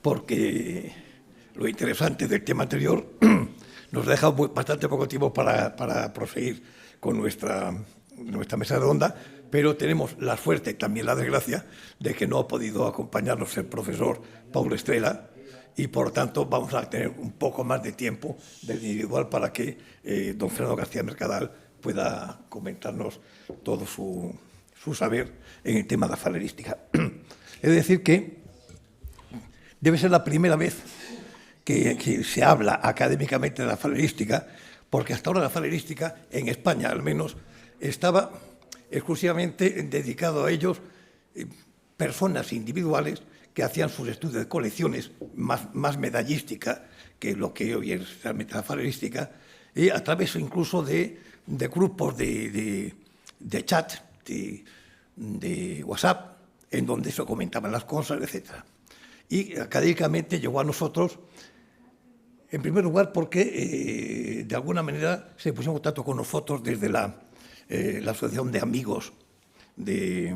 porque lo interesante del tema anterior nos deja bastante poco tiempo para proseguir con nuestra mesa redonda, pero tenemos la suerte, también la desgracia, de que no ha podido acompañarnos el profesor Paulo Estrela, y por tanto vamos a tener un poco más de tiempo del individual para que don Fernando García Mercadal pueda comentarnos todo su saber en el tema de la falerística. Es decir que debe ser la primera vez que se habla académicamente de la falerística, porque hasta ahora la falerística, en España al menos, estaba exclusivamente dedicado a ellos personas individuales que hacían sus estudios de colecciones, más medallística que lo que hoy es realmente la falerística, y a través incluso de grupos de chat, de WhatsApp, en donde se comentaban las cosas, etc. Y académicamente llegó a nosotros, en primer lugar, porque de alguna manera se puso en contacto con nosotros desde la Asociación de Amigos de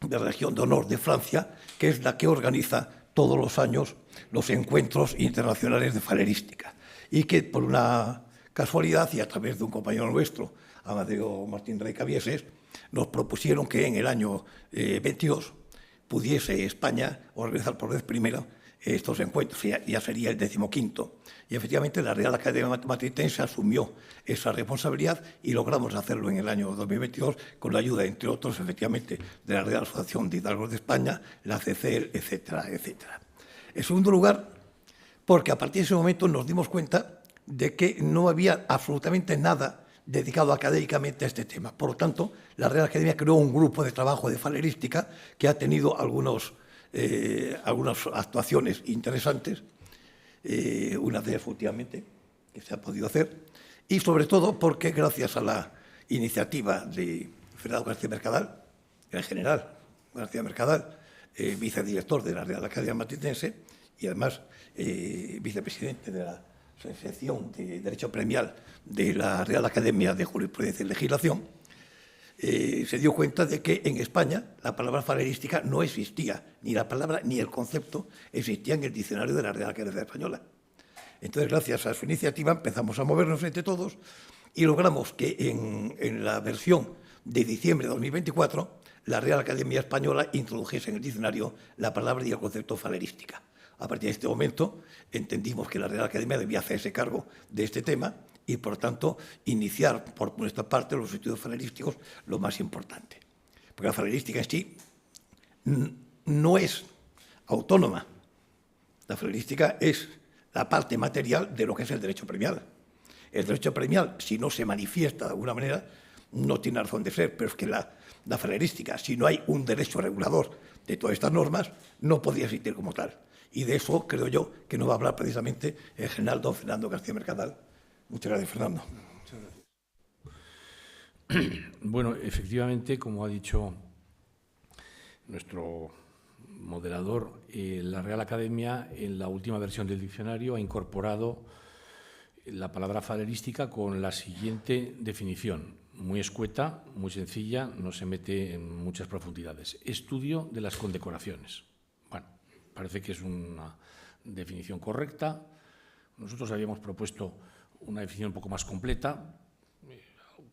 la Región de Honor de Francia, que es la que organiza todos los años los encuentros internacionales de falerística, y que por una casualidad y a través de un compañero nuestro, Amadeo Martín Rey Cabieses, nos propusieron que en el año 22 pudiese España organizar por vez primera estos encuentros, ya sería el 15º. Y efectivamente la Real Academia Matritense asumió esa responsabilidad y logramos hacerlo en el año 2022 con la ayuda, entre otros, efectivamente, de la Real Asociación de Hidalgos de España, la CCEL, etcétera, etcétera. En segundo lugar, porque a partir de ese momento nos dimos cuenta de que no había absolutamente nada dedicado académicamente a este tema. Por lo tanto, la Real Academia creó un grupo de trabajo de falerística que ha tenido algunas actuaciones interesantes, una de ellas últimamente, que se ha podido hacer, y sobre todo porque gracias a la iniciativa de Fernando García Mercadal, el general García Mercadal, vicedirector de la Real Academia Matritense y además vicepresidente de la sección de Derecho Premial de la Real Academia de Jurisprudencia y Legislación, se dio cuenta de que en España la palabra falerística no existía, ni la palabra ni el concepto existía en el diccionario de la Real Academia Española. Entonces, gracias a su iniciativa, empezamos a movernos entre todos y logramos que en la versión de diciembre de 2024 la Real Academia Española introdujese en el diccionario la palabra y el concepto falerística. A partir de este momento entendimos que la Real Academia debía hacerse cargo de este tema y, por tanto, iniciar por nuestra parte los estudios falerísticos lo más importante. Porque la falerística en sí no es autónoma. La falerística es la parte material de lo que es el derecho premial. El derecho premial, si no se manifiesta de alguna manera, no tiene razón de ser, pero es que la falerística, si no hay un derecho regulador de todas estas normas, no podría existir como tal. Y de eso creo yo que nos va a hablar precisamente el general don Fernando García Mercadal. Muchas gracias, Fernando. Muchas gracias. Bueno, efectivamente, como ha dicho nuestro moderador, la Real Academia, en la última versión del diccionario, ha incorporado la palabra falerística con la siguiente definición, muy escueta, muy sencilla, no se mete en muchas profundidades. Estudio de las condecoraciones. Bueno, parece que es una definición correcta. Nosotros habíamos propuesto una definición un poco más completa,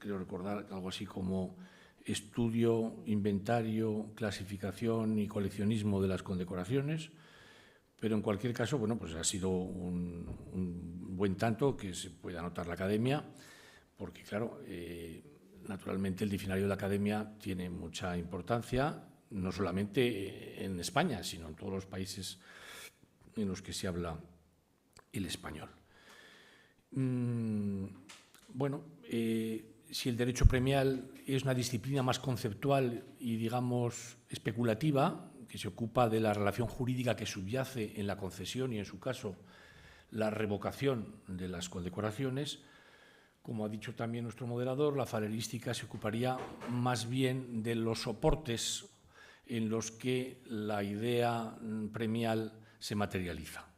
creo recordar algo así como estudio, inventario, clasificación y coleccionismo de las condecoraciones, pero en cualquier caso, bueno, pues ha sido un buen tanto que se puede anotar la Academia, porque claro, naturalmente el diccionario de la Academia tiene mucha importancia, no solamente en España, sino en todos los países en los que se habla el español. Bueno, si el derecho premial es una disciplina más conceptual y, digamos, especulativa, que se ocupa de la relación jurídica que subyace en la concesión y, en su caso, la revocación de las condecoraciones, como ha dicho también nuestro moderador, la falerística se ocuparía más bien de los soportes en los que la idea premial se materializa,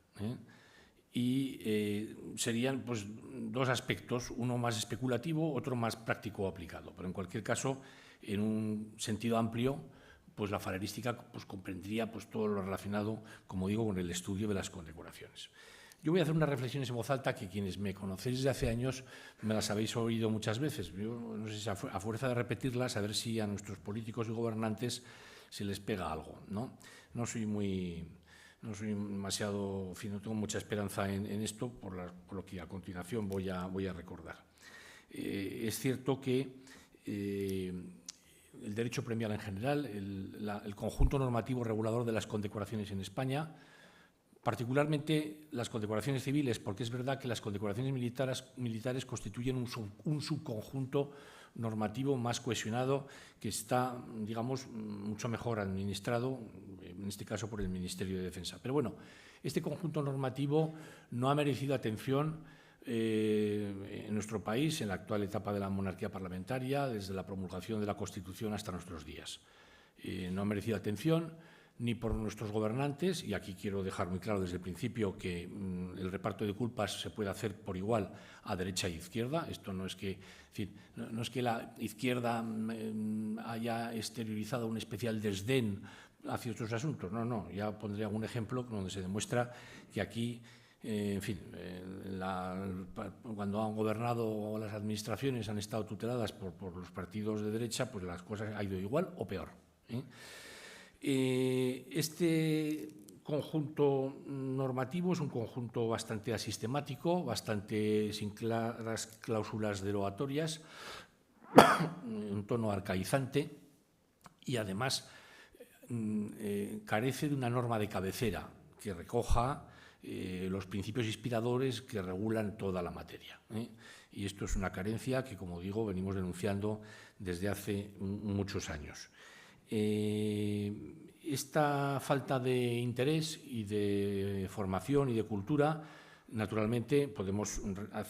y serían pues, dos aspectos, uno más especulativo, otro más práctico o aplicado. Pero en cualquier caso, en un sentido amplio, pues la falerística pues comprendería pues todo lo relacionado, como digo, con el estudio de las condecoraciones. Yo voy a hacer unas reflexiones en voz alta que quienes me conocéis desde hace años me las habéis oído muchas veces. Yo no sé si a fuerza de repetirlas, a ver si a nuestros políticos y gobernantes se les pega algo, ¿no? No soy demasiado, en fin, no tengo mucha esperanza en esto por lo que a continuación voy a recordar. Es cierto que el derecho premial en general, el conjunto normativo regulador de las condecoraciones en España, particularmente las condecoraciones civiles, porque es verdad que las condecoraciones militares constituyen un subconjunto normativo más cohesionado que está, digamos, mucho mejor administrado, en este caso por el Ministerio de Defensa. Pero bueno, este conjunto normativo no ha merecido atención en nuestro país en la actual etapa de la monarquía parlamentaria, desde la promulgación de la Constitución hasta nuestros días. No ha merecido atención ni por nuestros gobernantes, y aquí quiero dejar muy claro desde el principio que el reparto de culpas se puede hacer por igual a derecha e izquierda. Esto no es que, en fin, no es que la izquierda haya exteriorizado un especial desdén hacia otros asuntos. No, no, ya pondré algún ejemplo donde se demuestra que aquí, en fin, cuando han gobernado las administraciones han estado tuteladas por los partidos de derecha, pues las cosas han ido igual o peor. Este conjunto normativo es un conjunto bastante asistemático, bastante sin claras cláusulas derogatorias, un tono arcaizante y además carece de una norma de cabecera que recoja los principios inspiradores que regulan toda la materia. Y esto es una carencia que, como digo, venimos denunciando desde hace muchos años. Esta falta de interés y de formación y de cultura, naturalmente,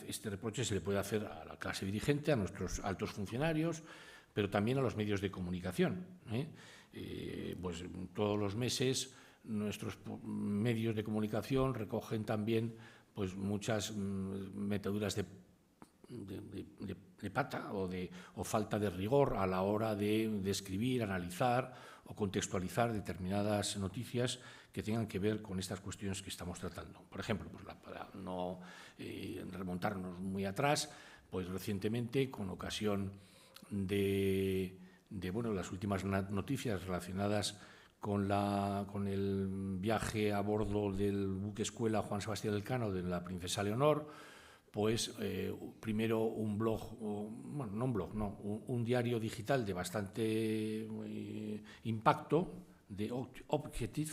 este reproche se le puede hacer a la clase dirigente, a nuestros altos funcionarios, pero también a los medios de comunicación. Pues todos los meses nuestros medios de comunicación recogen también pues, muchas metaduras de pata o falta de rigor a la hora de escribir, analizar o contextualizar determinadas noticias que tengan que ver con estas cuestiones que estamos tratando. Por ejemplo, pues para no remontarnos muy atrás, pues recientemente, con ocasión de las últimas noticias relacionadas con el viaje a bordo del buque escuela Juan Sebastián Elcano de la princesa Leonor, pues primero un blog, un diario digital de bastante impacto, de Objective,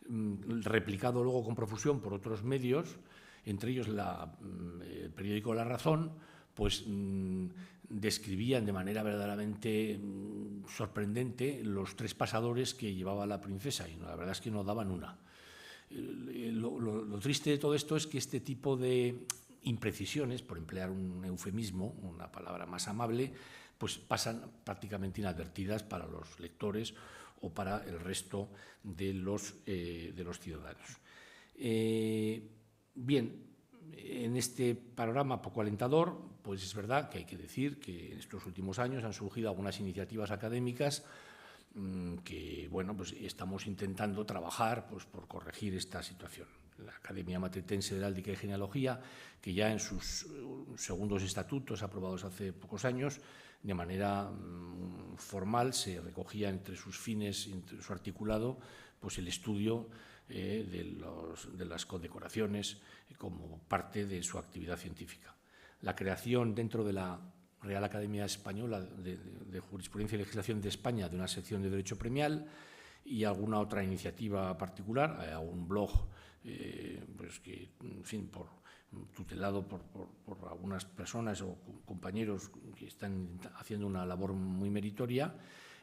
replicado luego con profusión por otros medios, entre ellos el periódico La Razón, pues describían de manera verdaderamente sorprendente los 3 pasadores que llevaba la princesa, y la verdad es que no daban una. Lo triste de todo esto es que este tipo de imprecisiones, por emplear un eufemismo, una palabra más amable, pues pasan prácticamente inadvertidas para los lectores o para el resto de los ciudadanos. Bien, en este panorama poco alentador, pues es verdad que hay que decir que en estos últimos años han surgido algunas iniciativas académicas que, bueno, pues estamos intentando trabajar pues, por corregir esta situación. La Academia Matritense de Heráldica y Genealogía, que ya en sus segundos estatutos aprobados hace pocos años, de manera formal se recogía entre sus fines, entre su articulado, pues el estudio de las condecoraciones como parte de su actividad científica. La creación dentro de la Real Academia Española de Jurisprudencia y Legislación de España de una sección de Derecho Premial y alguna otra iniciativa particular, un blog pues que, en fin, tutelado por algunas personas o compañeros que están haciendo una labor muy meritoria,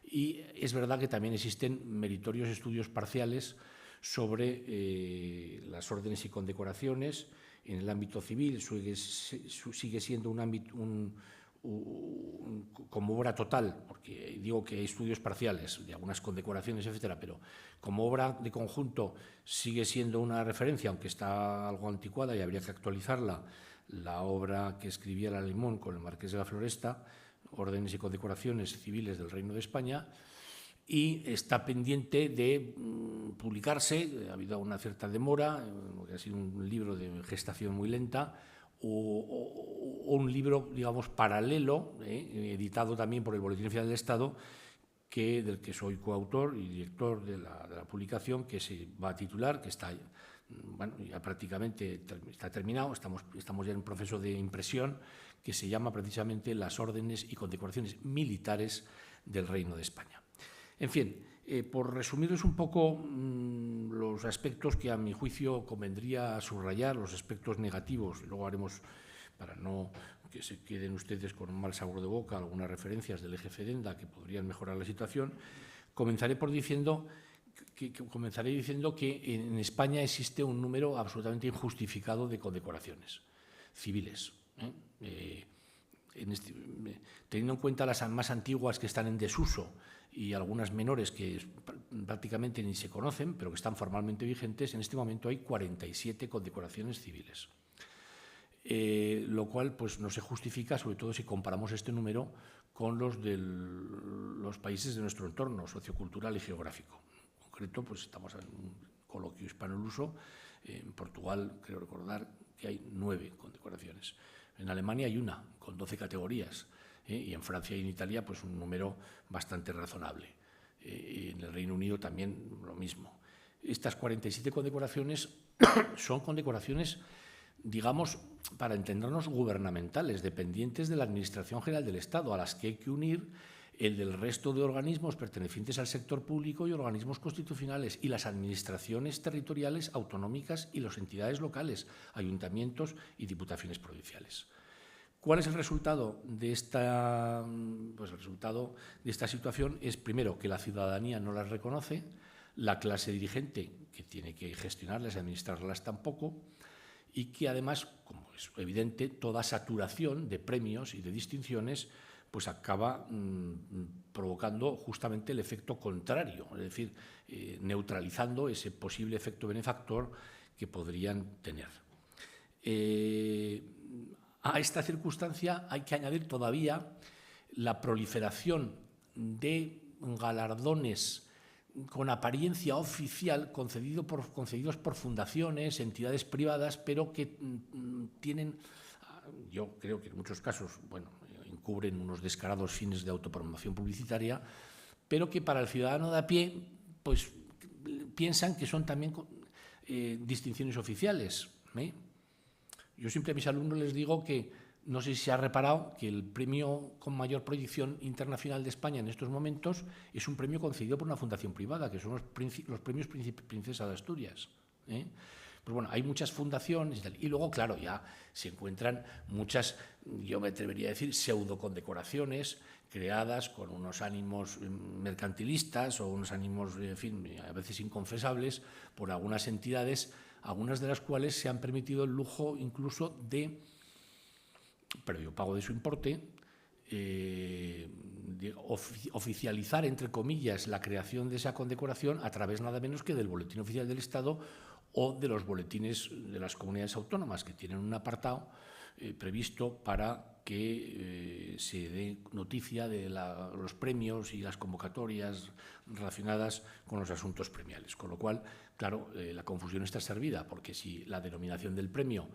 y es verdad que también existen meritorios estudios parciales sobre las órdenes y condecoraciones. En el ámbito civil sigue siendo un ámbito como obra total, porque digo que hay estudios parciales de algunas condecoraciones, etcétera, pero como obra de conjunto sigue siendo una referencia, aunque está algo anticuada y habría que actualizarla, la obra que escribía la Limón con el Marqués de la Floresta, Órdenes y condecoraciones civiles del Reino de España. y está pendiente de publicarse. Ha habido una cierta demora, porque ha sido un libro de gestación muy lenta, o un libro, digamos, paralelo, editado también por el Boletín Oficial del Estado, del que soy coautor y director de la publicación, que se va a titular, que está, bueno, ya prácticamente está terminado, estamos ya en un proceso de impresión, que se llama precisamente Las órdenes y condecoraciones militares del Reino de España. En fin, por resumirles un poco los aspectos que a mi juicio convendría subrayar, los aspectos negativos, y luego haremos, para no que se queden ustedes con un mal sabor de boca, algunas referencias del eje FEDENDA que podrían mejorar la situación, comenzaré diciendo que en España existe un número absolutamente injustificado de condecoraciones civiles. Teniendo en cuenta las más antiguas que están en desuso y algunas menores que prácticamente ni se conocen, pero que están formalmente vigentes, en este momento hay 47 condecoraciones civiles. Lo cual pues, no se justifica, sobre todo si comparamos este número con los de los países de nuestro entorno sociocultural y geográfico. En concreto, pues, estamos en un coloquio hispano-luso. En Portugal, creo recordar que hay 9 condecoraciones. En Alemania hay una, con 12 categorías. Y en Francia y en Italia, pues un número bastante razonable. En el Reino Unido también lo mismo. Estas 47 condecoraciones son condecoraciones, digamos, para entendernos, gubernamentales, dependientes de la Administración General del Estado, a las que hay que unir el del resto de organismos pertenecientes al sector público y organismos constitucionales, y las administraciones territoriales autonómicas y las entidades locales, ayuntamientos y diputaciones provinciales. ¿Cuál es el resultado de esta? Pues el resultado de esta situación es, primero, que la ciudadanía no las reconoce, la clase dirigente, que tiene que gestionarlas y administrarlas, tampoco, y que además, como es evidente, toda saturación de premios y de distinciones pues acaba provocando justamente el efecto contrario, es decir, neutralizando ese posible efecto benefactor que podrían tener. A esta circunstancia hay que añadir todavía la proliferación de galardones con apariencia oficial concedidos por fundaciones, entidades privadas, pero que tienen, yo creo que en muchos casos, bueno, encubren unos descarados fines de autopromoción publicitaria, pero que para el ciudadano de a pie, pues piensan que son también distinciones oficiales. Yo siempre a mis alumnos les digo que, no sé si se ha reparado, que el premio con mayor proyección internacional de España en estos momentos es un premio concedido por una fundación privada, que son los premios Princesa de Asturias. Pues bueno, hay muchas fundaciones y tal. Y luego, claro, ya se encuentran muchas, yo me atrevería a decir, pseudocondecoraciones creadas con unos ánimos mercantilistas o unos ánimos, en fin, a veces inconfesables por algunas entidades, algunas de las cuales se han permitido el lujo incluso de, previo pago de su importe, de oficializar, entre comillas, la creación de esa condecoración a través nada menos que del Boletín Oficial del Estado o de los boletines de las comunidades autónomas, que tienen un apartado previsto para que se dé noticia de los premios y las convocatorias relacionadas con los asuntos premiales. Con lo cual, claro, la confusión está servida, porque si la denominación del premio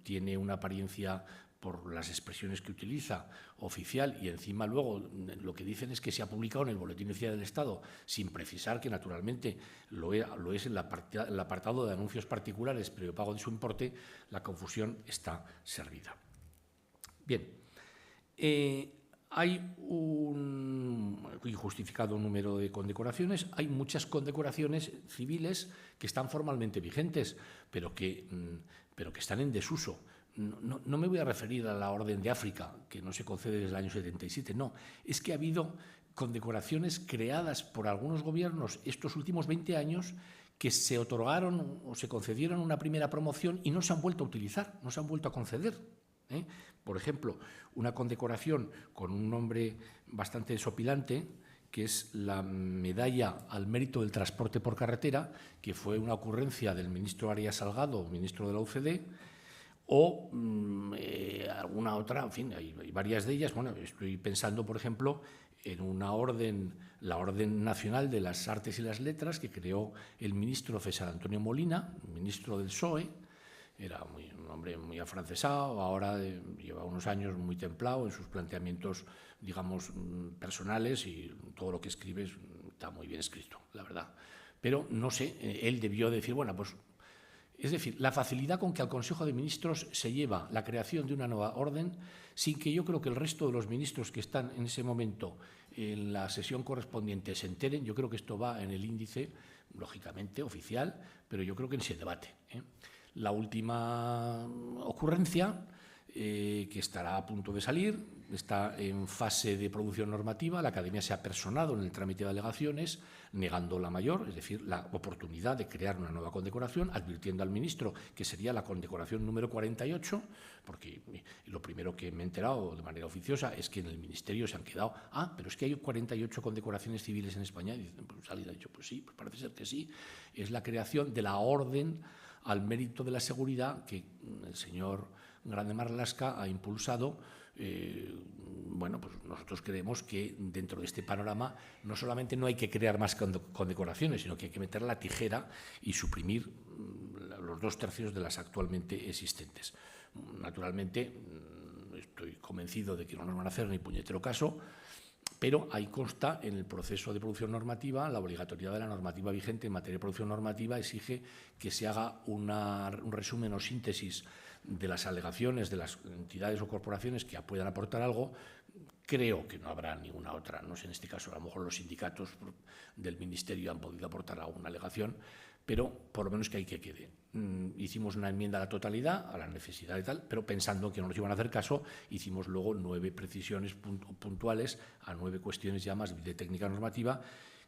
tiene una apariencia, por las expresiones que utiliza, oficial, y encima luego lo que dicen es que se ha publicado en el Boletín Oficial del Estado, sin precisar que naturalmente lo es en el apartado de anuncios particulares, previo pago de su importe, la confusión está servida. Bien, hay un injustificado número de condecoraciones, hay muchas condecoraciones civiles que están formalmente vigentes, pero que están en desuso. No me voy a referir a la Orden de África, que no se concede desde el año 77, no. Es que ha habido condecoraciones creadas por algunos gobiernos estos últimos 20 años que se otorgaron o se concedieron una primera promoción y no se han vuelto a utilizar, no se han vuelto a conceder. Por ejemplo, una condecoración con un nombre bastante desopilante, que es la Medalla al Mérito del Transporte por Carretera, que fue una ocurrencia del ministro Arias Salgado, ministro de la UCD, o alguna otra, en fin, hay varias de ellas. Bueno, estoy pensando, por ejemplo, en una orden, la Orden Nacional de las Artes y las Letras, que creó el ministro César Antonio Molina, ministro del PSOE. Era un hombre muy afrancesado, ahora lleva unos años muy templado en sus planteamientos, digamos, personales, y todo lo que escribe está muy bien escrito, la verdad. Pero no sé, él debió decir, bueno, pues, es decir, la facilidad con que al Consejo de Ministros se lleva la creación de una nueva orden, sin que yo creo que el resto de los ministros que están en ese momento en la sesión correspondiente se enteren. Yo creo que esto va en el índice, lógicamente, oficial, pero yo creo que se debate. La última ocurrencia, que estará a punto de salir, está en fase de producción normativa. La Academia se ha personado en el trámite de alegaciones, negando la mayor, es decir, la oportunidad de crear una nueva condecoración, advirtiendo al ministro que sería la condecoración número 48, porque lo primero que me he enterado de manera oficiosa es que en el Ministerio se han quedado, pero es que hay 48 condecoraciones civiles en España. Y dicen, pues alguien ha dicho, pues sí, pues parece ser que sí. Es la creación de la Orden al Mérito de la Seguridad que el señor Grande Marlaska ha impulsado. Bueno, pues nosotros creemos que dentro de este panorama no solamente no hay que crear más condecoraciones, sino que hay que meter la tijera y suprimir los 2/3 de las actualmente existentes. Naturalmente, estoy convencido de que no nos van a hacer ni puñetero caso, pero ahí consta en el proceso de producción normativa la obligatoriedad de la normativa vigente en materia de producción normativa. Exige que se haga un resumen o síntesis de las alegaciones de las entidades o corporaciones que puedan aportar algo. Creo que no habrá ninguna otra. No sé, en este caso a lo mejor los sindicatos del Ministerio han podido aportar alguna alegación, pero por lo menos que ahí que quede. Hicimos una enmienda a la totalidad, a la necesidad y tal, pero pensando que no nos iban a hacer caso, hicimos luego 9 precisiones puntuales a 9 cuestiones ya más de técnica normativa,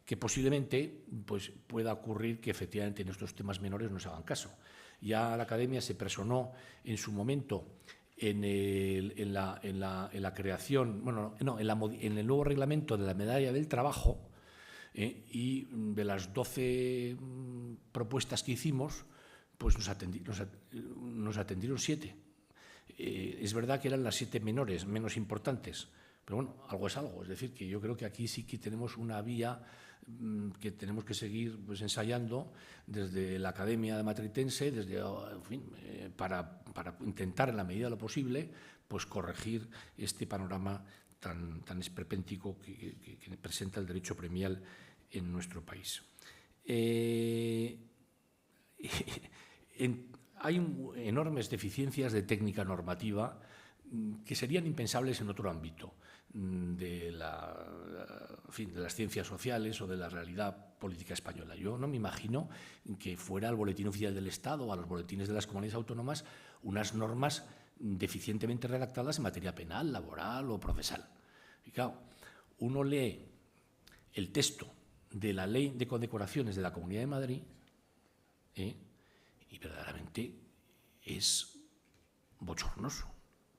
que posiblemente pues, pueda ocurrir que efectivamente en estos temas menores no se hagan caso. Ya la Academia se personó en su momento en la creación, bueno, no, en el nuevo reglamento de la medalla del trabajo, y de las 12 propuestas que hicimos, pues nos atendieron 7. Es verdad que eran las 7 menores, menos importantes, pero bueno, algo es algo. Es decir, que yo creo que aquí sí que tenemos una vía que tenemos que seguir pues, ensayando desde la Academia Matritense, en fin, para intentar, en la medida de lo posible, pues corregir este panorama tan esperpéntico que presenta el derecho premial en nuestro país. Hay enormes deficiencias de técnica normativa que serían impensables en otro ámbito de las ciencias sociales o de la realidad política española. Yo no me imagino que fuera al Boletín Oficial del Estado o a los boletines de las comunidades autónomas unas normas deficientemente redactadas en materia penal, laboral o procesal. Y claro, uno lee el texto de la Ley de Condecoraciones de la Comunidad de Madrid y verdaderamente es bochornoso.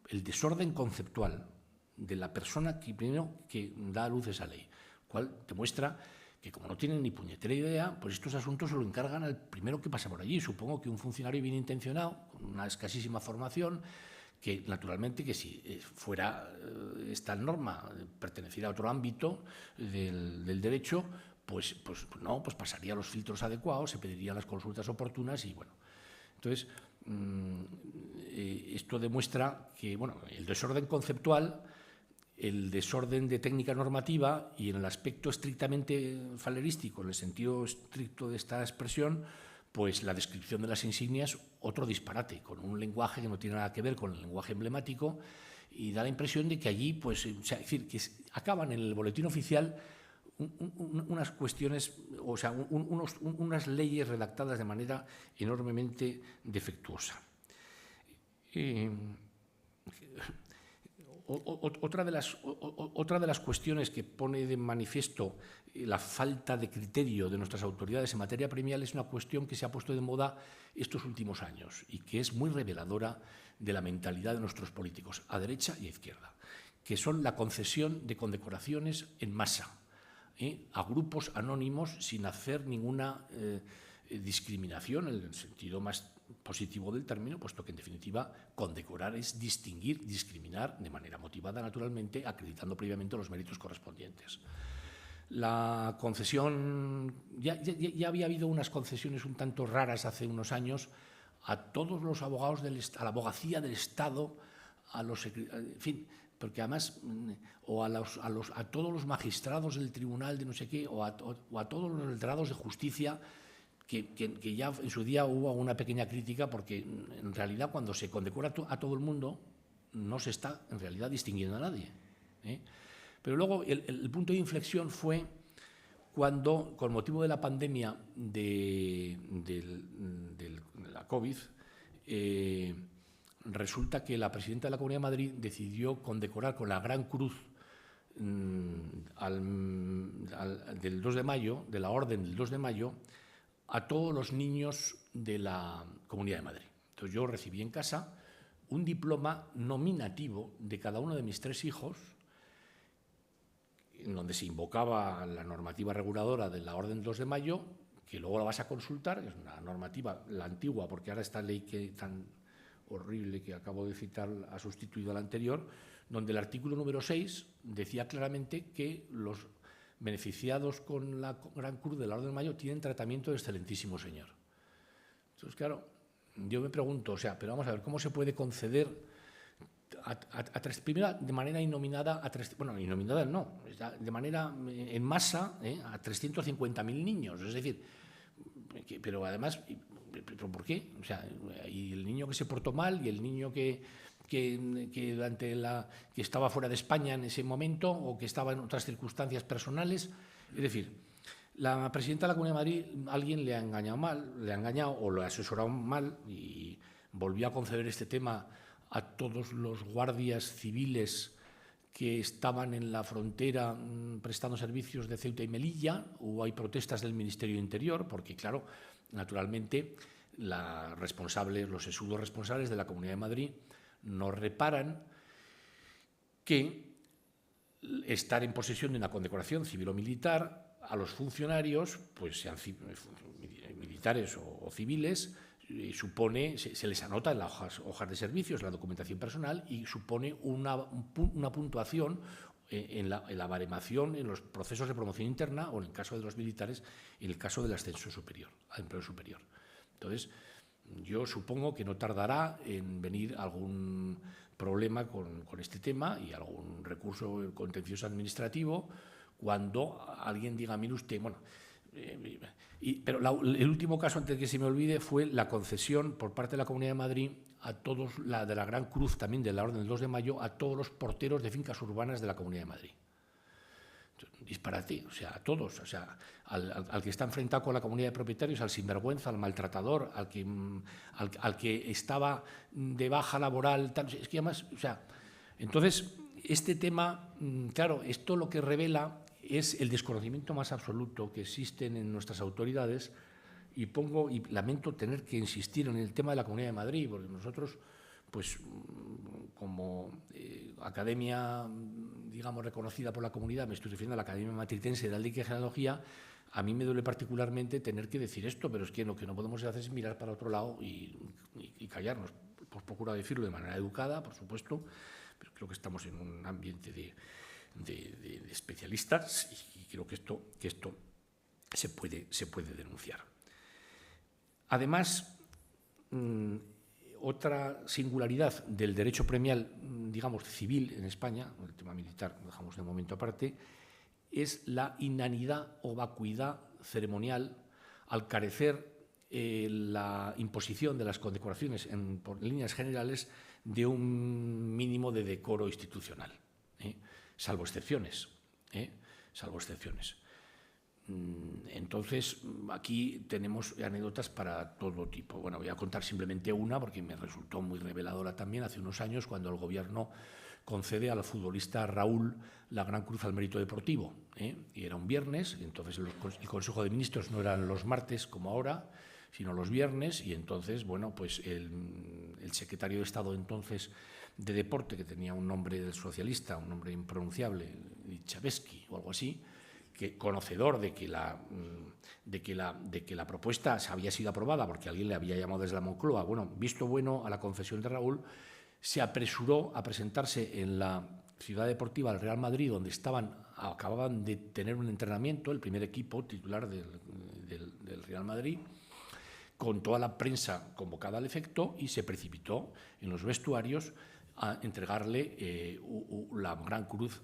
El desorden conceptual de la persona que primero que da a luz esa ley, cual demuestra que como no tienen ni puñetera idea, pues estos asuntos se lo encargan al primero que pasa por allí. Supongo que un funcionario bien intencionado, con una escasísima formación, que naturalmente que si fuera esta norma perteneciera a otro ámbito del derecho, pues pasaría los filtros adecuados, se pedirían las consultas oportunas y bueno. Entonces, esto demuestra que bueno, el desorden conceptual, el desorden de técnica normativa y en el aspecto estrictamente falerístico, en el sentido estricto de esta expresión, pues la descripción de las insignias, otro disparate, con un lenguaje que no tiene nada que ver con el lenguaje emblemático y da la impresión de que allí, pues, es decir, que acaban en el boletín oficial unas cuestiones, o sea, unas leyes redactadas de manera enormemente defectuosa. Otra de las cuestiones que pone de manifiesto la falta de criterio de nuestras autoridades en materia premial es una cuestión que se ha puesto de moda estos últimos años y que es muy reveladora de la mentalidad de nuestros políticos, a derecha y a izquierda, que son la concesión de condecoraciones en masa a grupos anónimos sin hacer ninguna discriminación en el sentido más positivo del término, puesto que en definitiva condecorar es distinguir, discriminar de manera motivada naturalmente, acreditando previamente los méritos correspondientes. La concesión, ya había habido unas concesiones un tanto raras hace unos años a todos los abogados, a la abogacía del Estado, en fin, porque además, a todos los magistrados del tribunal de no sé qué, o a todos los letrados de justicia, que ya en su día hubo una pequeña crítica, porque en realidad cuando se condecora a todo el mundo no se está en realidad distinguiendo a nadie, ¿eh? Pero luego el punto de inflexión fue cuando, con motivo de la pandemia de la COVID, resulta que la presidenta de la Comunidad de Madrid decidió condecorar con la Gran Cruz del 2 de mayo, de la Orden del 2 de mayo, a todos los niños de la Comunidad de Madrid. Entonces yo recibí en casa un diploma nominativo de cada uno de mis 3 hijos, en donde se invocaba la normativa reguladora de la Orden del 2 de mayo, que luego la vas a consultar, es una normativa, la antigua, porque ahora esta ley tan horrible que acabo de citar ha sustituido a la anterior, donde el artículo número 6 decía claramente que los beneficiados con la Gran Cruz de la Orden de Mayo tienen tratamiento de excelentísimo señor. Entonces, claro, yo me pregunto, o sea, pero vamos a ver, ¿cómo se puede conceder primero de manera innominada innominada no, de manera en masa a 350.000 niños? Es decir, pero además, ¿pero por qué? O sea, y el niño que se portó mal y el niño que estaba fuera de España en ese momento o que estaba en otras circunstancias personales. Es decir, la presidenta de la Comunidad de Madrid, alguien le ha engañado o lo ha asesorado mal y volvió a conceder este tema a todos los guardias civiles que estaban en la frontera prestando servicios de Ceuta y Melilla. Hay protestas del Ministerio de Interior porque, claro, naturalmente los sesudos responsables de la Comunidad de Madrid no reparan que estar en posesión de una condecoración civil o militar a los funcionarios, pues sean militares o civiles, supone, se les anota en las hojas de servicios, en la documentación personal, y supone una puntuación en la baremación, en los procesos de promoción interna o, en el caso de los militares, en el caso del ascenso superior, al empleo superior. Entonces, yo supongo que no tardará en venir algún problema con este tema y algún recurso contencioso administrativo cuando alguien diga, mire usted, bueno, pero el último caso, antes de que se me olvide, fue la concesión por parte de la Comunidad de Madrid a todos, de la Gran Cruz también de la Orden del 2 de mayo, a todos los porteros de fincas urbanas de la Comunidad de Madrid. Disparate, o sea, a todos, o sea, al que está enfrentado con la comunidad de propietarios, al sinvergüenza, al maltratador, al que estaba de baja laboral, es que además, o sea, entonces, este tema, claro, esto lo que revela es el desconocimiento más absoluto que existen en nuestras autoridades, y lamento tener que insistir en el tema de la Comunidad de Madrid, porque nosotros, pues, como academia, digamos, reconocida por la comunidad, me estoy refiriendo a la Academia Matritense de Aldique y Genealogía, a mí me duele particularmente tener que decir esto, pero es que lo que no podemos hacer es mirar para otro lado y callarnos. Pues procuro decirlo de manera educada, por supuesto, pero creo que estamos en un ambiente de especialistas y creo que esto se puede denunciar. Además, otra singularidad del derecho premial, digamos, civil en España, el tema militar lo dejamos de momento aparte, es la inanidad o vacuidad ceremonial al carecer la imposición de las condecoraciones por líneas generales de un mínimo de decoro institucional, salvo excepciones. Entonces, aquí tenemos anécdotas para todo tipo. Bueno, voy a contar simplemente una porque me resultó muy reveladora también hace unos años, cuando el Gobierno concede al futbolista Raúl la Gran Cruz al Mérito Deportivo. Y era un viernes, entonces el Consejo de Ministros no eran los martes como ahora, sino los viernes, y entonces, bueno, pues el secretario de Estado entonces de Deporte, que tenía un nombre del socialista, un nombre impronunciable, Chavesky o algo así, conocedor de que la propuesta había sido aprobada porque alguien le había llamado desde la Moncloa, bueno, visto bueno a la confesión de Raúl, se apresuró a presentarse en la Ciudad Deportiva del Real Madrid, donde acababan de tener un entrenamiento, el primer equipo titular del Real Madrid, con toda la prensa convocada al efecto, y se precipitó en los vestuarios a entregarle la gran cruz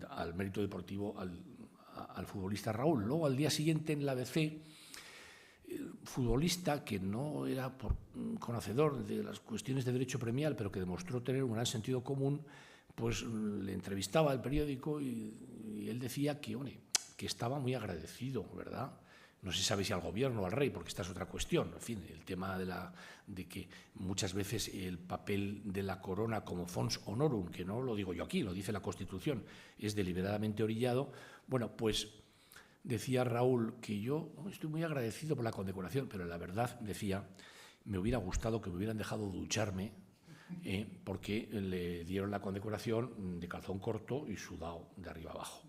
al mérito deportivo al futbolista Raúl. Luego, al día siguiente, en la ABC, futbolista que no era conocedor de las cuestiones de derecho premial, pero que demostró tener un gran sentido común, pues le entrevistaba el periódico y él decía que estaba muy agradecido, ¿verdad? No se sabe si al gobierno o al rey, porque esta es otra cuestión. En fin, el tema de que muchas veces el papel de la corona como fons honorum, que no lo digo yo aquí, lo dice la Constitución, es deliberadamente orillado. Bueno, pues decía Raúl que yo estoy muy agradecido por la condecoración, pero la verdad, decía, me hubiera gustado que me hubieran dejado ducharme, porque le dieron la condecoración de calzón corto y sudado de arriba abajo.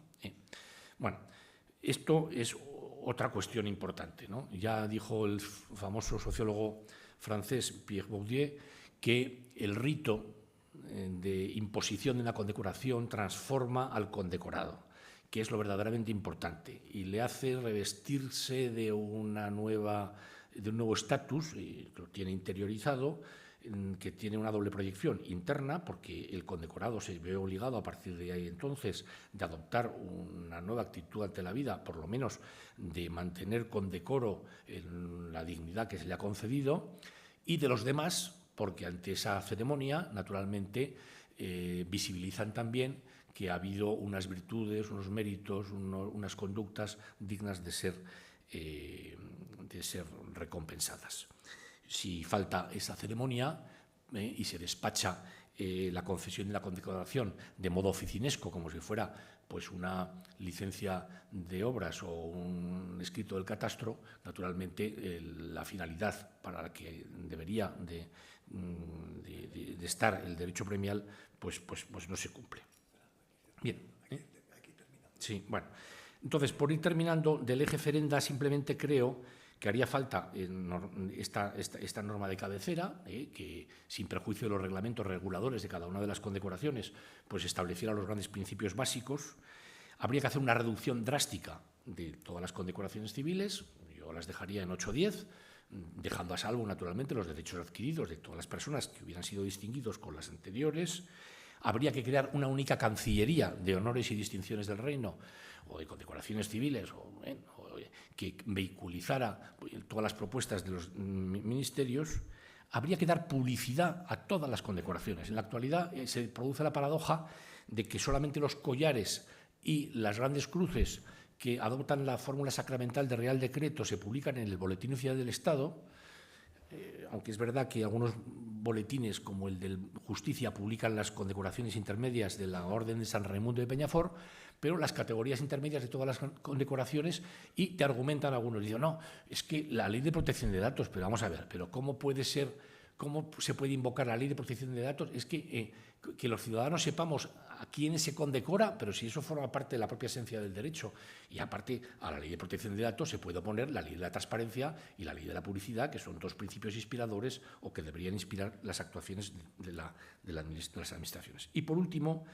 Bueno, esto es otra cuestión importante, ¿no? Ya dijo el famoso sociólogo francés Pierre Bourdieu que el rito de imposición de una condecoración transforma al condecorado, que es lo verdaderamente importante, y le hace revestirse de un nuevo estatus, lo tiene interiorizado, que tiene una doble proyección interna, porque el condecorado se ve obligado a partir de ahí entonces de adoptar una nueva actitud ante la vida, por lo menos de mantener con decoro la dignidad que se le ha concedido, y de los demás, porque ante esa ceremonia, naturalmente, visibilizan también que ha habido unas virtudes, unos méritos, unas conductas dignas de ser recompensadas. Si falta esa ceremonia y se despacha la concesión de la condecoración de modo oficinesco, como si fuera pues una licencia de obras o un escrito del catastro, naturalmente la finalidad para la que debería de estar el derecho premial pues no se cumple. Bien. Sí, bueno. Entonces, por ir terminando, del eje Ferenda simplemente creo que haría falta esta norma de cabecera, que sin perjuicio de los reglamentos reguladores de cada una de las condecoraciones, pues estableciera los grandes principios básicos. Habría que hacer una reducción drástica de todas las condecoraciones civiles, yo las dejaría en 8 o 10, dejando a salvo, naturalmente, los derechos adquiridos de todas las personas que hubieran sido distinguidos con las anteriores. Habría que crear una única cancillería de honores y distinciones del reino, o de condecoraciones civiles, que vehiculizara todas las propuestas de los ministerios. Habría que dar publicidad a todas las condecoraciones. En la actualidad se produce la paradoja de que solamente los collares y las grandes cruces que adoptan la fórmula sacramental de Real Decreto se publican en el Boletín Oficial del Estado, aunque es verdad que algunos boletines, como el de Justicia, publican las condecoraciones intermedias de la Orden de San Raimundo de Peñafort, pero las categorías intermedias de todas las condecoraciones, y te argumentan algunos, dicen, no, es que la Ley de Protección de Datos, pero vamos a ver, pero ¿cómo se puede invocar la Ley de Protección de Datos? Es que los ciudadanos sepamos a quiénes se condecora, pero si eso forma parte de la propia esencia del derecho. Y aparte, a la Ley de Protección de Datos se puede oponer la Ley de la Transparencia y la Ley de la Publicidad, que son dos principios inspiradores o que deberían inspirar las actuaciones de las administraciones. Y por último,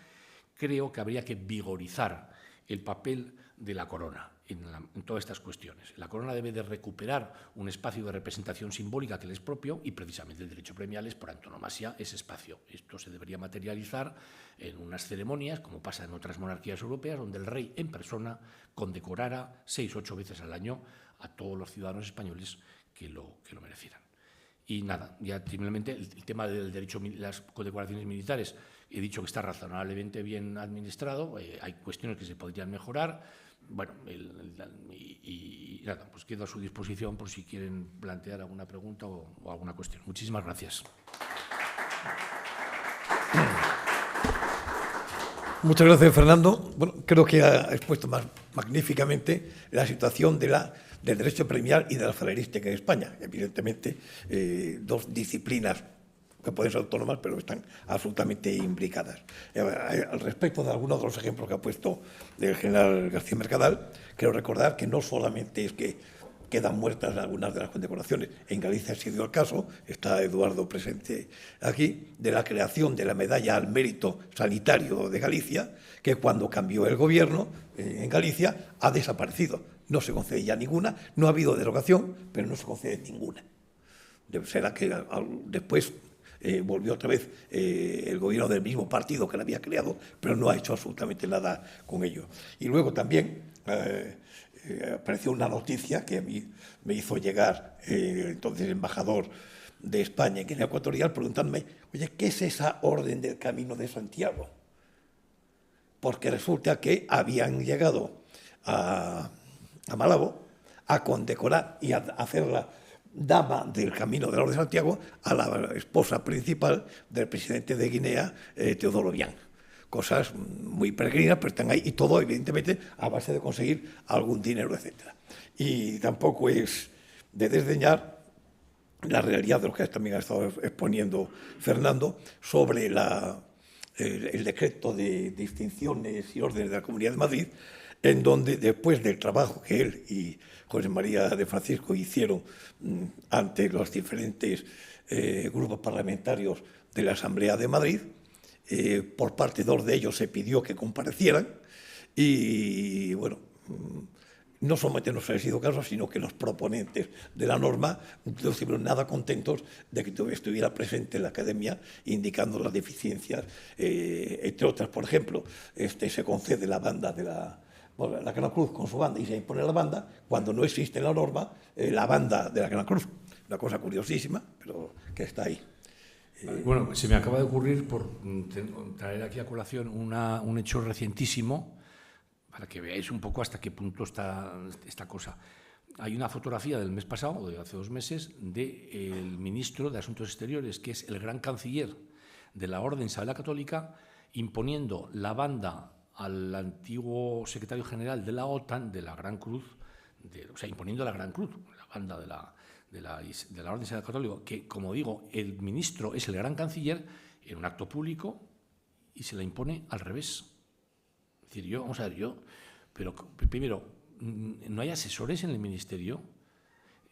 creo que habría que vigorizar el papel de la corona en todas estas cuestiones. La corona debe de recuperar un espacio de representación simbólica que le es propio, y precisamente el derecho premial es por antonomasia ese espacio. Esto se debería materializar en unas ceremonias, como pasa en otras monarquías europeas, donde el rey en persona condecorara 6 o 8 veces al año a todos los ciudadanos españoles que lo merecieran. Y nada, ya simplemente el tema del derecho, las condecoraciones militares, he dicho que está razonablemente bien administrado, hay cuestiones que se podrían mejorar. Bueno, y nada, pues quedo a su disposición por si quieren plantear alguna pregunta o alguna cuestión. Muchísimas gracias. Muchas gracias, Fernando. Bueno, creo que ha expuesto magníficamente la situación del derecho premial y de la falerística en España. Evidentemente, dos disciplinas que pueden ser autónomas, pero están absolutamente imbricadas. Al respecto de algunos de los ejemplos que ha puesto el general García Mercadal, quiero recordar que no solamente es que quedan muertas algunas de las condecoraciones. En Galicia ha sido el caso, está Eduardo presente aquí, de la creación de la medalla al mérito sanitario de Galicia, que cuando cambió el gobierno en Galicia ha desaparecido. No se concede ya ninguna, no ha habido derogación, pero no se concede ninguna. Será que después volvió otra vez el gobierno del mismo partido que la había creado, pero no ha hecho absolutamente nada con ello. Y luego también apareció una noticia que a mí me hizo llegar entonces embajador de España en Guinea Ecuatorial preguntándome, oye, ¿qué es esa Orden del Camino de Santiago? Porque resulta que habían llegado a Malabo a condecorar y a hacer la dama del Camino de la Orden de Santiago a la esposa principal del presidente de Guinea, Teodoro Obiang. Cosas muy peregrinas, pero están ahí, y todo, evidentemente, a base de conseguir algún dinero, etc. Y tampoco es de desdeñar la realidad de lo que también ha estado exponiendo Fernando sobre el decreto de distinciones y órdenes de la Comunidad de Madrid, en donde, después del trabajo que él y José María de Francisco hicieron ante los diferentes grupos parlamentarios de la Asamblea de Madrid, por parte de dos de ellos se pidió que comparecieran y, bueno, no solamente no se ha sido caso, sino que los proponentes de la norma no estuvieron nada contentos de que estuviera presente la Academia indicando las deficiencias. Entre otras, por ejemplo, se concede la banda de la Gran Cruz con su banda y se impone la banda cuando no existe en la norma la banda de la Gran Cruz. Una cosa curiosísima, pero que está ahí. Bueno, se me acaba de ocurrir, por traer aquí a colación un hecho recientísimo, para que veáis un poco hasta qué punto está esta cosa. Hay una fotografía del mes pasado, o de hace 2 meses, del ministro de Asuntos Exteriores, que es el gran canciller de la Orden Isabel la Católica, imponiendo la banda al antiguo secretario general de la OTAN, de la Gran Cruz, o sea, imponiendo la Gran Cruz, la banda de la Orden Isabel la Católica, que, como digo, el ministro es el gran canciller en un acto público y se la impone al revés. Es decir, pero primero, no hay asesores en el ministerio,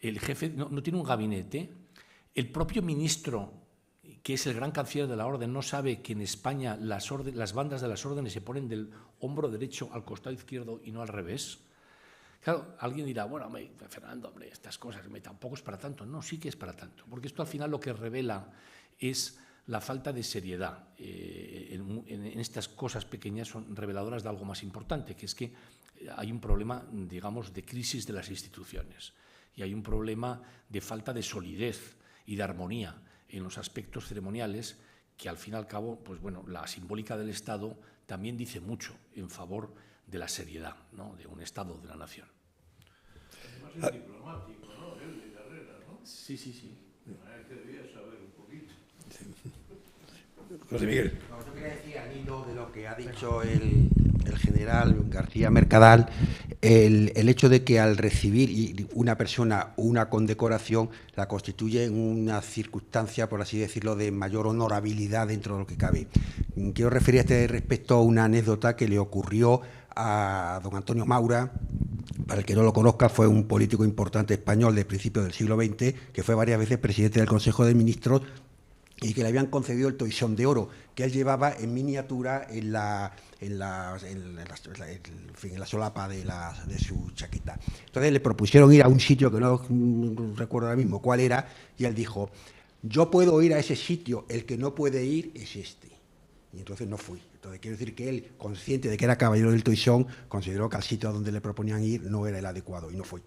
el jefe no tiene un gabinete, el propio ministro, que es el gran canciller de la orden, no sabe que en España las bandas de las órdenes se ponen del hombro derecho al costado izquierdo y no al revés. Claro, alguien dirá, bueno, Fernando, hombre, estas cosas tampoco es para tanto. No, sí que es para tanto, porque esto al final lo que revela es la falta de seriedad. En estas cosas pequeñas son reveladoras de algo más importante, que es que hay un problema, digamos, de crisis de las instituciones y hay un problema de falta de solidez y de armonía en los aspectos ceremoniales, que al fin y al cabo, pues bueno, la simbólica del Estado también dice mucho en favor de la seriedad, ¿no?, de un Estado, de la nación. Además es diplomático, ¿no? Él de carrera, ¿no? Sí. Que debía saber un poquito. José Miguel. No, yo quería decir, al hilo de lo que ha dicho el general García Mercadal, el hecho de que al recibir una persona una condecoración la constituye en una circunstancia, por así decirlo, de mayor honorabilidad dentro de lo que cabe. Quiero referir a este respecto a una anécdota que le ocurrió a don Antonio Maura. Para el que no lo conozca, fue un político importante español de principios del siglo XX, que fue varias veces presidente del Consejo de Ministros y que le habían concedido el toisón de oro, que él llevaba en miniatura en la solapa de su chaqueta. Entonces le propusieron ir a un sitio que no recuerdo ahora mismo cuál era, y él dijo, yo puedo ir a ese sitio, el que no puede ir es este. Y entonces no fui. Entonces quiero decir que él, consciente de que era caballero del toisón, consideró que al sitio a donde le proponían ir no era el adecuado y no fue.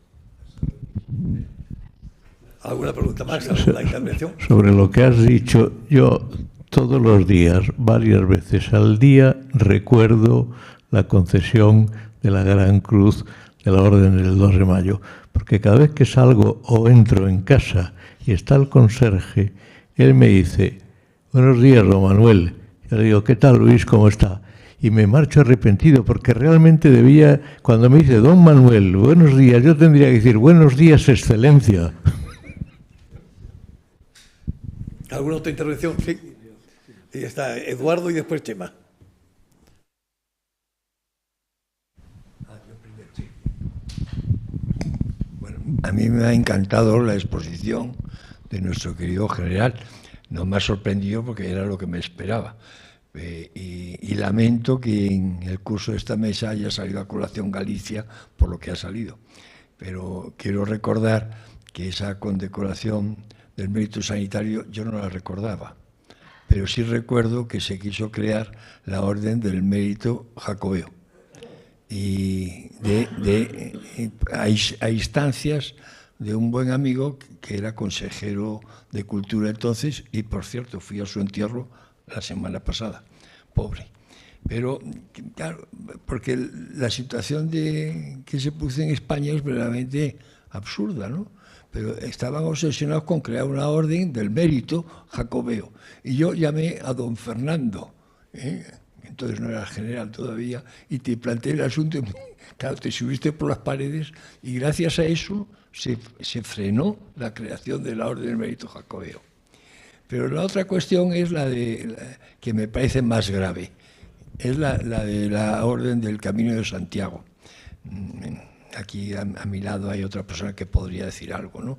¿Alguna pregunta más sobre la intervención? Sobre lo que has dicho, yo todos los días, varias veces al día, recuerdo la concesión de la Gran Cruz de la Orden del 2 de mayo, porque cada vez que salgo o entro en casa y está el conserje, él me dice, buenos días, don Manuel. Yo le digo, ¿qué tal, Luis? ¿Cómo está? Y me marcho arrepentido, porque realmente debía, cuando me dice, don Manuel, buenos días, yo tendría que decir, buenos días, excelencia. ¿Alguna otra intervención? Sí. Y está Eduardo y después Chema. Bueno, a mí me ha encantado la exposición de nuestro querido general. No me ha sorprendido porque era lo que me esperaba. Y lamento que en el curso de esta mesa haya salido a colación Galicia por lo que ha salido. Pero quiero recordar que esa condecoración del mérito sanitario yo no la recordaba. Pero sí recuerdo que se quiso crear la Orden del Mérito Jacobeo. Y a instancias de un buen amigo que era consejero de Cultura entonces, y por cierto fui a su entierro la semana pasada, pobre. Pero, claro, porque la situación que se puso en España es verdaderamente absurda, ¿no? Pero estaban obsesionados con crear una orden del mérito jacobeo. Y yo llamé a don Fernando, entonces no era general todavía, y te planteé el asunto, y, claro, te subiste por las paredes, y gracias a eso se frenó la creación de la orden del mérito jacobeo. Pero la otra cuestión es que me parece más grave, es la de la orden del Camino de Santiago. Aquí a mi lado hay otra persona que podría decir algo, ¿no?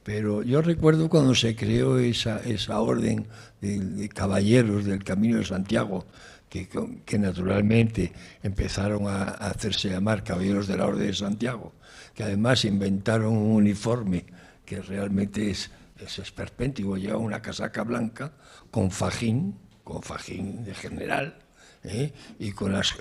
Pero yo recuerdo cuando se creó esa orden de caballeros del Camino de Santiago, que naturalmente empezaron a hacerse llamar caballeros de la Orden de Santiago, que además inventaron un uniforme que realmente es esperpéntico, lleva una casaca blanca con fajín de general, y con las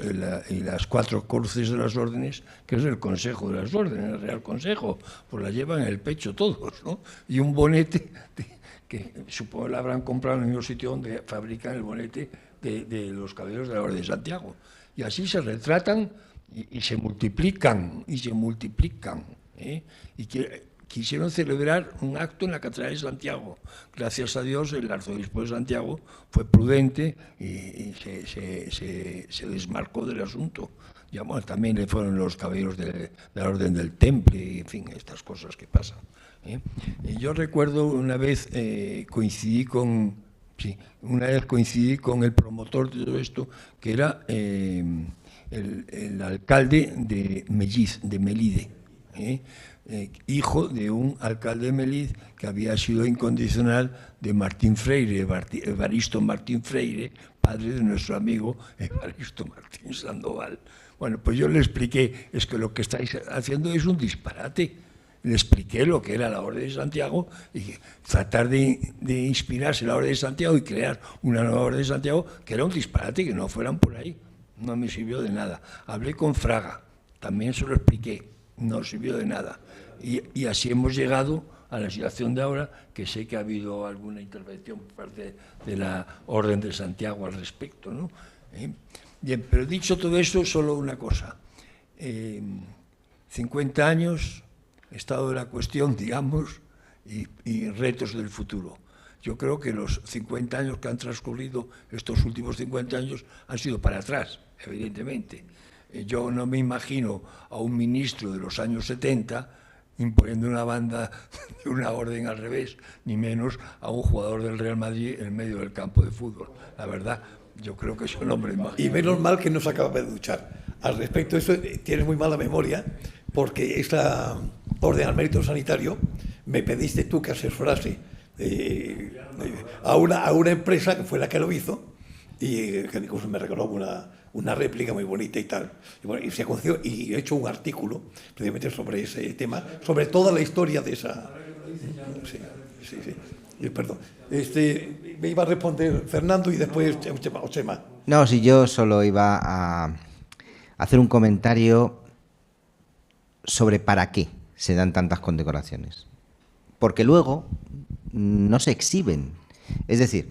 4 cruces de las órdenes, que es el Consejo de las Órdenes, el Real Consejo, pues la llevan en el pecho todos, ¿no? Y un bonete que supongo que la habrán comprado en el mismo sitio donde fabrican el bonete de los caballeros de la Orden de Santiago. Y así se retratan y se multiplican, y que quisieron celebrar un acto en la Catedral de Santiago. Gracias a Dios, el arzobispo de Santiago fue prudente y se desmarcó del asunto. Ya, bueno, también le fueron los caballeros de la Orden del Temple, y en fin, estas cosas que pasan. Y yo recuerdo una vez coincidí con el promotor de todo esto, que era el alcalde de Melide, hijo de un alcalde de Melide que había sido incondicional de Martín Freire, Evaristo Martín Freire, padre de nuestro amigo Evaristo Martín Sandoval. Bueno, pues yo le expliqué, es que lo que estáis haciendo es un disparate. Le expliqué lo que era la Orden de Santiago y tratar de inspirarse en la Orden de Santiago y crear una nueva Orden de Santiago, que era un disparate, que no fueran por ahí. No me sirvió de nada. Hablé con Fraga, también se lo expliqué, no sirvió de nada. Y así hemos llegado a la situación de ahora, que sé que ha habido alguna intervención por parte de la Orden de Santiago al respecto, ¿no? Bien, pero dicho todo esto, solo una cosa. 50 años, estado de la cuestión, digamos, y retos del futuro. Yo creo que los 50 años que han transcurrido, estos últimos 50 años, han sido para atrás, evidentemente. Yo no me imagino a un ministro de los años 70 imponiendo una banda de una orden al revés, ni menos a un jugador del Real Madrid en medio del campo de fútbol. La verdad, yo creo que es un hombre imaginario. Y menos mal que no se acaba de duchar. Al respecto de eso, tienes muy mala memoria, porque esta orden al mérito sanitario me pediste tú que asesorase a una empresa que fue la que lo hizo, y que incluso me regaló una réplica muy bonita y tal. Y, bueno, y se conoció, y he hecho un artículo precisamente sobre ese tema, sobre toda la historia de esa... Sí. Perdón. Me iba a responder Fernando y después Chema. No, si yo solo iba a hacer un comentario sobre para qué se dan tantas condecoraciones. Porque luego no se exhiben. Es decir,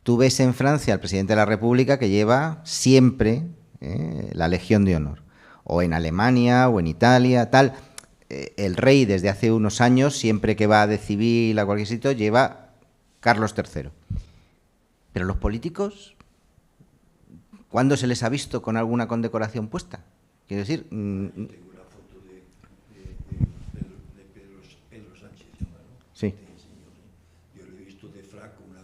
tú ves en Francia al presidente de la República que lleva siempre la Legión de Honor. O en Alemania, o en Italia, tal. El rey, desde hace unos años, siempre que va de civil a cualquier sitio, lleva Carlos III. Pero los políticos, ¿cuándo se les ha visto con alguna condecoración puesta? Quiero decir... Tengo una foto de Pedro Sánchez, ¿no? Sí. Yo lo he visto de frac con una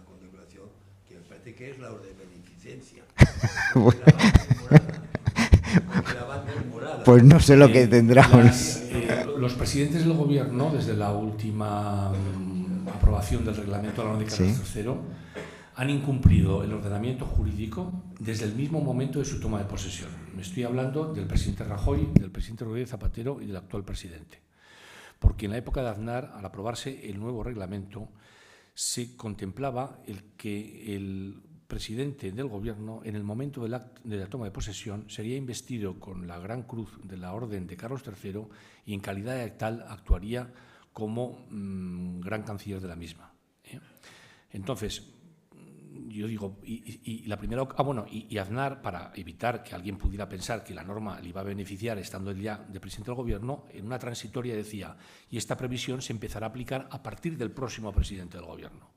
Fíjate que es la orden de beneficencia. Pues no sé lo que tendrán. Los presidentes del gobierno, desde la última aprobación del reglamento de la orden de Carlos III, han incumplido el ordenamiento jurídico desde el mismo momento de su toma de posesión. Me estoy hablando del presidente Rajoy, del presidente Rodríguez Zapatero y del actual presidente. Porque en la época de Aznar, al aprobarse el nuevo reglamento, se contemplaba el que el presidente del gobierno, en el momento de la toma de posesión, sería investido con la Gran Cruz de la Orden de Carlos III y en calidad de tal actuaría como gran canciller de la misma. Entonces, yo digo, y la primera, y Aznar, para evitar que alguien pudiera pensar que la norma le iba a beneficiar estando él ya de presidente del gobierno, en una transitoria decía, y esta previsión se empezará a aplicar a partir del próximo presidente del gobierno.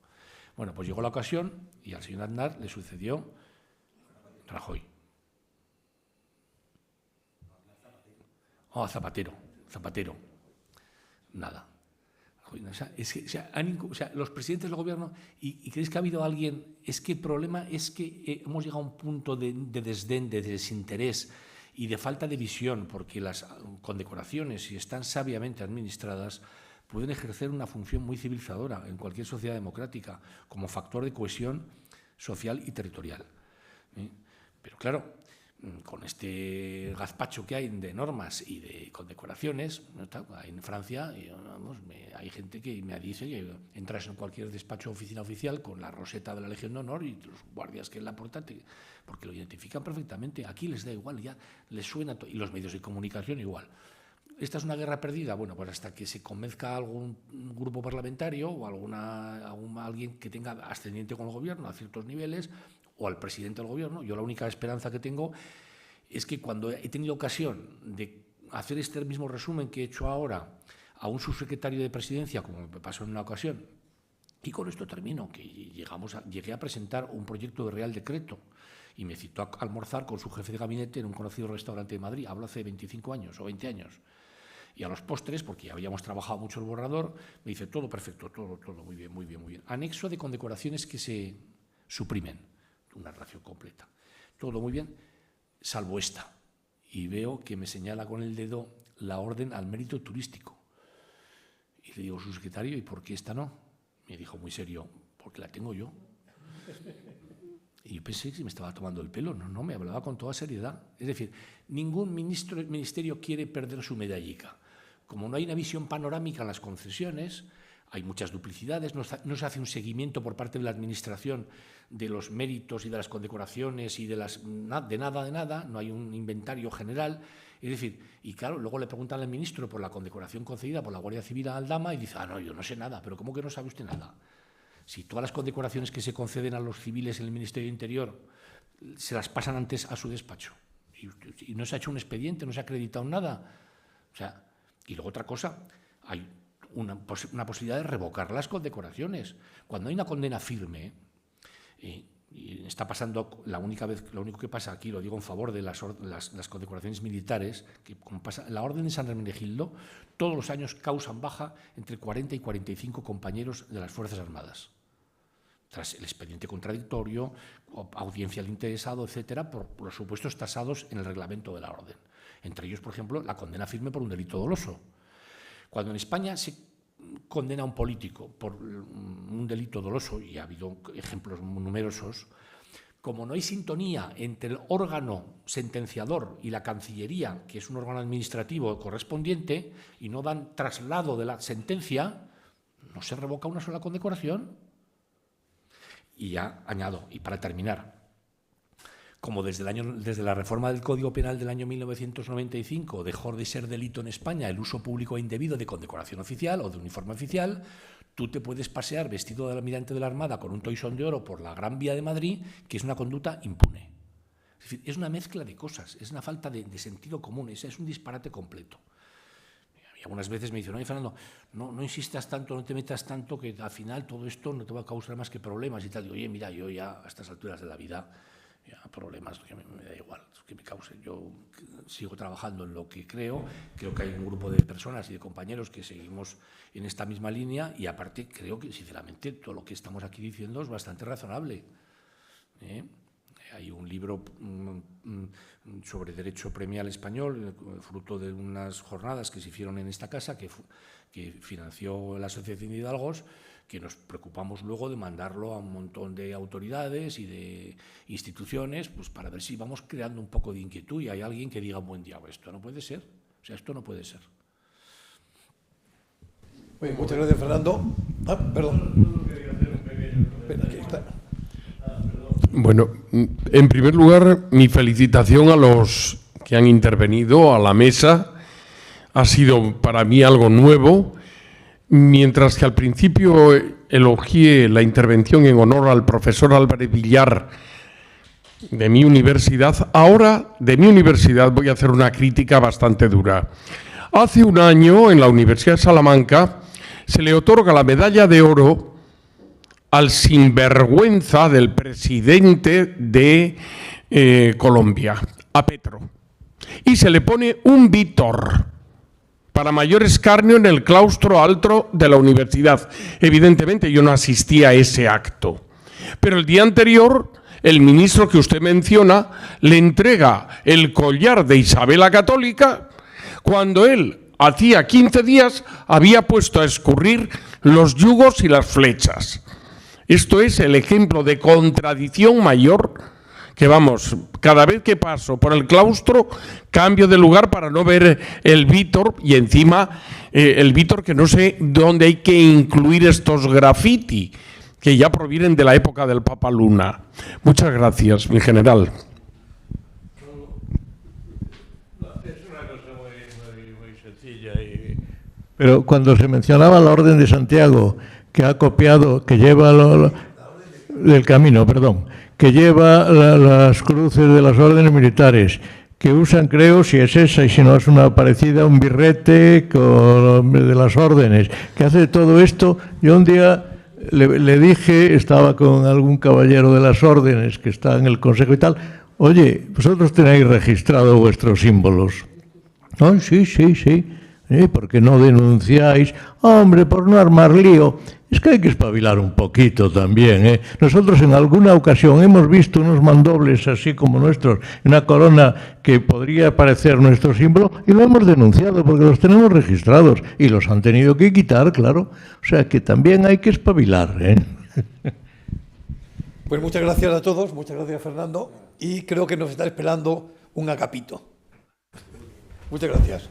Bueno, pues llegó la ocasión y al señor Aznar le sucedió Rajoy. Zapatero. Nada. O sea, los presidentes del gobierno, ¿y creéis que ha habido alguien? Es que el problema es que hemos llegado a un punto de desdén, de desinterés y de falta de visión, porque las condecoraciones, si están sabiamente administradas, pueden ejercer una función muy civilizadora en cualquier sociedad democrática, como factor de cohesión social y territorial. Pero claro, con este gazpacho que hay de normas y de condecoraciones, en Francia hay gente que me dice que entras en cualquier despacho oficial con la roseta de la Legión de Honor y los guardias que es la puerta, porque lo identifican perfectamente. Aquí les da igual, ya les suena, y los medios de comunicación igual. ¿Esta es una guerra perdida? Bueno, pues hasta que se convenzca a algún grupo parlamentario o alguien que tenga ascendiente con el gobierno a ciertos niveles, o al presidente del gobierno. Yo la única esperanza que tengo es que cuando he tenido ocasión de hacer este mismo resumen que he hecho ahora a un subsecretario de Presidencia, como me pasó en una ocasión, y con esto termino, que llegué a presentar un proyecto de Real Decreto y me citó a almorzar con su jefe de gabinete en un conocido restaurante de Madrid, hablo hace 25 años o 20 años. Y a los postres, porque ya habíamos trabajado mucho el borrador, me dice, todo perfecto, todo muy bien, muy bien, muy bien. Anexo de condecoraciones que se suprimen, una relación completa. Todo muy bien, salvo esta. Y veo que me señala con el dedo la orden al mérito turístico. Y le digo, subsecretario, ¿y por qué esta no? Me dijo muy serio, porque la tengo yo. Y yo pensé que me estaba tomando el pelo. No, me hablaba con toda seriedad. Es decir, ningún ministerio quiere perder su medallica. Como no hay una visión panorámica en las concesiones, hay muchas duplicidades, no se hace un seguimiento por parte de la Administración de los méritos y de las condecoraciones y de nada, no hay un inventario general. Es decir, y claro, luego le preguntan al ministro por la condecoración concedida por la Guardia Civil a Aldama y dice, no, yo no sé nada. ¿Pero cómo que no sabe usted nada? Si todas las condecoraciones que se conceden a los civiles en el Ministerio de Interior se las pasan antes a su despacho y no se ha hecho un expediente, no se ha acreditado nada. O sea, y luego otra cosa, hay una posibilidad de revocar las condecoraciones. Cuando hay una condena firme, y está pasando, lo único que pasa aquí, lo digo en favor de las condecoraciones militares, que como pasa, la Orden de San Hermenegildo, todos los años causan baja entre 40 y 45 compañeros de las Fuerzas Armadas. Tras el expediente contradictorio, audiencia al interesado, etcétera, por los supuestos tasados en el reglamento de la Orden. Entre ellos, por ejemplo, la condena firme por un delito doloso. Cuando en España se condena a un político por un delito doloso, y ha habido ejemplos numerosos, como no hay sintonía entre el órgano sentenciador y la Cancillería, que es un órgano administrativo correspondiente, y no dan traslado de la sentencia, no se revoca una sola condecoración. Y ya añado, y para terminar, como desde la reforma del Código Penal del año 1995 dejó de ser delito en España el uso público e indebido de condecoración oficial o de uniforme oficial, tú te puedes pasear vestido de almirante de la Armada con un toisón de oro por la Gran Vía de Madrid, que es una conducta impune. Es decir, es una mezcla de cosas, es una falta de sentido común, es un disparate completo. Y algunas veces me dicen, oye, Fernando, no insistas tanto, no te metas tanto, que al final todo esto no te va a causar más que problemas y tal. Digo, oye, mira, yo ya a estas alturas de la vida, ya problemas, que me da igual, que me causen. Yo sigo trabajando en lo que creo que hay un grupo de personas y de compañeros que seguimos en esta misma línea y aparte creo que, sinceramente, todo lo que estamos aquí diciendo es bastante razonable. Hay un libro sobre derecho premial español, fruto de unas jornadas que se hicieron en esta casa, que financió la Asociación de Hidalgos, que nos preocupamos luego de mandarlo a un montón de autoridades y de instituciones, pues para ver si vamos creando un poco de inquietud y hay alguien que diga un buen día, esto no puede ser, o sea, esto no puede ser. Muy bien, muchas gracias, Fernando. Perdón. Espera, aquí está. Bueno, en primer lugar, mi felicitación a los que han intervenido, a la mesa. Ha sido para mí algo nuevo, mientras que al principio elogié la intervención en honor al profesor Álvarez Villar de mi universidad. Ahora, de mi universidad, voy a hacer una crítica bastante dura. Hace un año, en la Universidad de Salamanca, se le otorga la medalla de oro al sinvergüenza del presidente de Colombia, a Petro. Y se le pone un Vítor para mayor escarnio en el claustro alto de la universidad. Evidentemente yo no asistí a ese acto. Pero el día anterior, el ministro que usted menciona le entrega el collar de Isabel la Católica cuando él, hacía 15 días, había puesto a escurrir los yugos y las flechas. Esto es el ejemplo de contradicción mayor que, vamos, cada vez que paso por el claustro cambio de lugar para no ver el Vítor y encima el Vítor que no sé dónde hay que incluir estos graffiti que ya provienen de la época del Papa Luna. Muchas gracias, mi general. Pero cuando se mencionaba la Orden de Santiago, que ha copiado, que lleva del camino, perdón, que lleva las cruces de las órdenes militares, que usan, creo, si es esa y si no es una parecida, un birrete de las órdenes, que hace todo esto. Yo un día le dije, estaba con algún caballero de las órdenes que está en el consejo y tal, oye, vosotros tenéis registrado vuestros símbolos. Ay, sí. ¿Por qué no denunciáis? Hombre, por no armar lío. Es que hay que espabilar un poquito también, Nosotros en alguna ocasión hemos visto unos mandobles así como nuestros, una corona que podría parecer nuestro símbolo, y lo hemos denunciado porque los tenemos registrados y los han tenido que quitar, claro. O sea que también hay que espabilar, Pues muchas gracias a todos, muchas gracias, Fernando, y creo que nos está esperando un agapito. Muchas gracias.